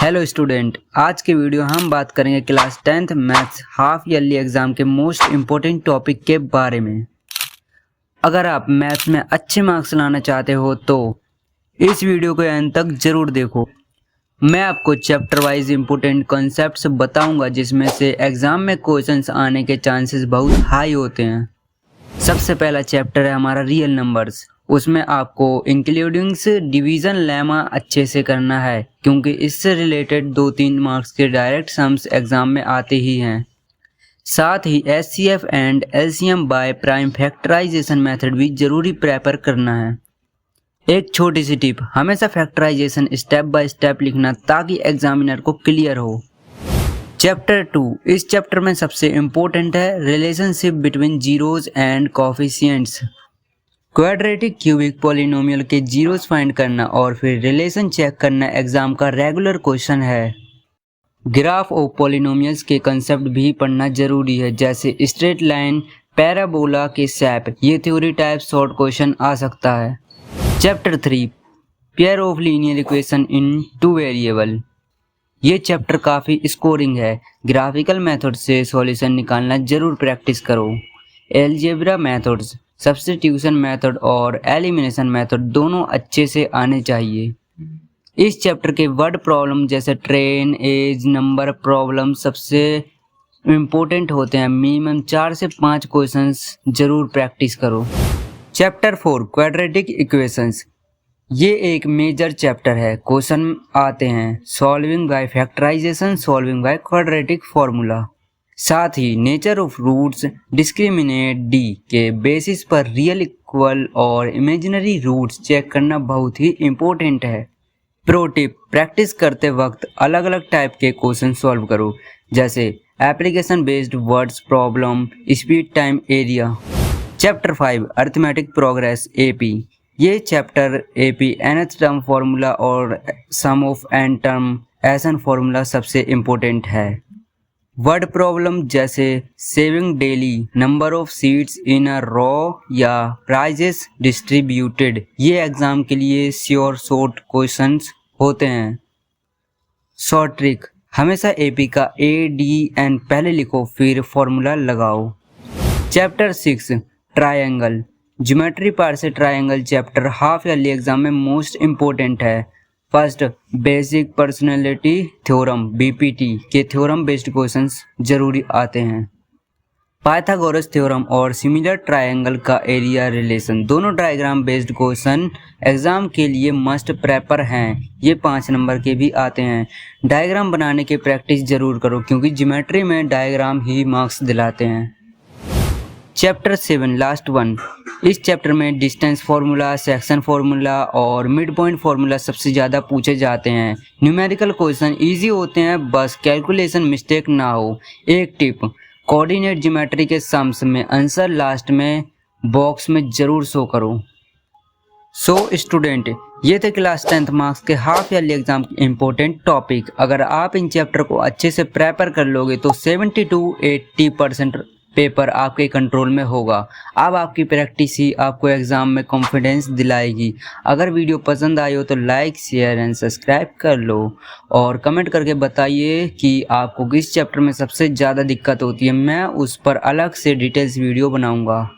Hello student, आज के video हम बात करेंगे class 10th maths half yearly exam के मोस्ट इम्पोर्टेंट टॉपिक के बारे में। अगर आप मैथ्स में अच्छे मार्क्स लाना चाहते हो तो इस वीडियो को अंत तक ज़रूर देखो। मैं आपको चैप्टर वाइज इम्पोर्टेंट कॉन्सेप्ट्स बताऊंगा जिसमें से एग्ज़ाम में क्वेश्चंस आने के चांसेस बहुत हाई होते हैं। सबसे पहला चैप्टर है हमारा रियल नंबर्स। उसमें आपको इंक्लूडिंग्स डिवीज़न लेमा अच्छे से करना है क्योंकि इससे रिलेटेड 2-3 मार्क्स के डायरेक्ट सम्स एग्ज़ाम में आते ही हैं। साथ ही HCF and LCM by prime factorization method भी ज़रूरी प्रेपर करना है। एक छोटी सी टिप, हमेशा फैक्टराइजेशन स्टेप बाय स्टेप लिखना ताकि एग्जामिनर को क्लियर हो। चैप्टर 2, इस चैप्टर में सबसे इम्पोर्टेंट है relationship between zeros and coefficients. Quadratic cubic polynomial के जीरोस फाइंड करना और फिर रिलेशन चेक करना एग्जाम का रेगुलर क्वेश्चन है। ग्राफ ऑफ पॉलिनोमियल्स के कंसेप्ट भी पढ़ना जरूरी है, जैसे स्ट्रेट लाइन, पैराबोला के शेप। ये थ्योरी टाइप शॉर्ट क्वेश्चन आ सकता है। Chapter 3, pair of linear equation in 2 variable. ये चैप्टर काफ़ी स्कोरिंग है। ग्राफिकल मेथड से सॉल्यूशन निकालना जरूर प्रैक्टिस करो। एलजेब्रा मेथड्स, सब्स्टिट्यूशन मेथड और एलिमिनेशन मेथड दोनों अच्छे से आने चाहिए। इस चैप्टर के वर्ड प्रॉब्लम जैसे ट्रेन, एज, नंबर प्रॉब्लम सबसे इम्पोर्टेंट होते हैं। मिनिमम 4 से 5 क्वेश्चंस जरूर प्रैक्टिस करो। Chapter 4, quadratic equations. ये एक मेजर चैप्टर है। क्वेश्चन आते हैं solving by factorization, solving by quadratic formula. साथ ही nature of roots, discriminant D के बेसिस पर रियल, इक्वल और इमेजिनरी रूट्स चेक करना बहुत ही इम्पोर्टेंट है। प्रो टिप, प्रैक्टिस करते वक्त अलग अलग टाइप के क्वेश्चन सॉल्व करो, जैसे application based words problem, speed time area. Chapter 5, arithmetic progress AP. ये chapter AP nth term formula और sum of n term S n formula सबसे इम्पोर्टेंट है। वर्ड प्रॉब्लम जैसे saving daily, number of seats in a row या prizes distributed, ये exam के लिए sure short questions होते हैं। शॉर्ट ट्रिक, हमेशा एपी का ADN पहले लिखो फिर फॉर्मूला लगाओ। Chapter 6, triangle. ज्योमेट्री पार्ट से triangle chapter half yearly exam में मोस्ट इम्पोर्टेंट है। First, basic personality theorem BPT के थ्योरम बेस्ड क्वेश्चंस जरूरी आते हैं। पाइथागोरस थ्योरम और सिमिलर ट्रायंगल का एरिया रिलेशन, दोनों डायग्राम बेस्ड क्वेश्चन एग्जाम के लिए मस्ट प्रेपर हैं। ये 5 नंबर के भी आते हैं। डायग्राम बनाने की प्रैक्टिस जरूर करो क्योंकि ज्योमेट्री में डायग्राम ही मार्क्स दिलाते हैं। Chapter 7, last one. इस चैप्टर में डिस्टेंस फार्मूला, सेक्शन फार्मूला और मिड पॉइंट फार्मूला सबसे ज़्यादा पूछे जाते हैं। न्यूमेरिकल क्वेश्चन इजी होते हैं, बस कैलकुलेशन मिस्टेक ना हो। एक टिप, कोऑर्डिनेट ज्योमेट्री के सम्स में आंसर लास्ट में बॉक्स में ज़रूर शो करो। सो स्टूडेंट, ये थे क्लास 10th मार्क्स के हाफ ईयरली एग्जाम के इम्पोर्टेंट टॉपिक। अगर आप इन चैप्टर को अच्छे से प्रेपर कर लोगे तो 70 to 80% पेपर आपके कंट्रोल में होगा। अब आपकी प्रैक्टिस ही आपको एग्ज़ाम में कॉन्फिडेंस दिलाएगी। अगर वीडियो पसंद आई हो तो लाइक, शेयर एंड सब्सक्राइब कर लो और कमेंट करके बताइए कि आपको किस चैप्टर में सबसे ज़्यादा दिक्कत होती है। मैं उस पर अलग से डिटेल्स वीडियो बनाऊंगा।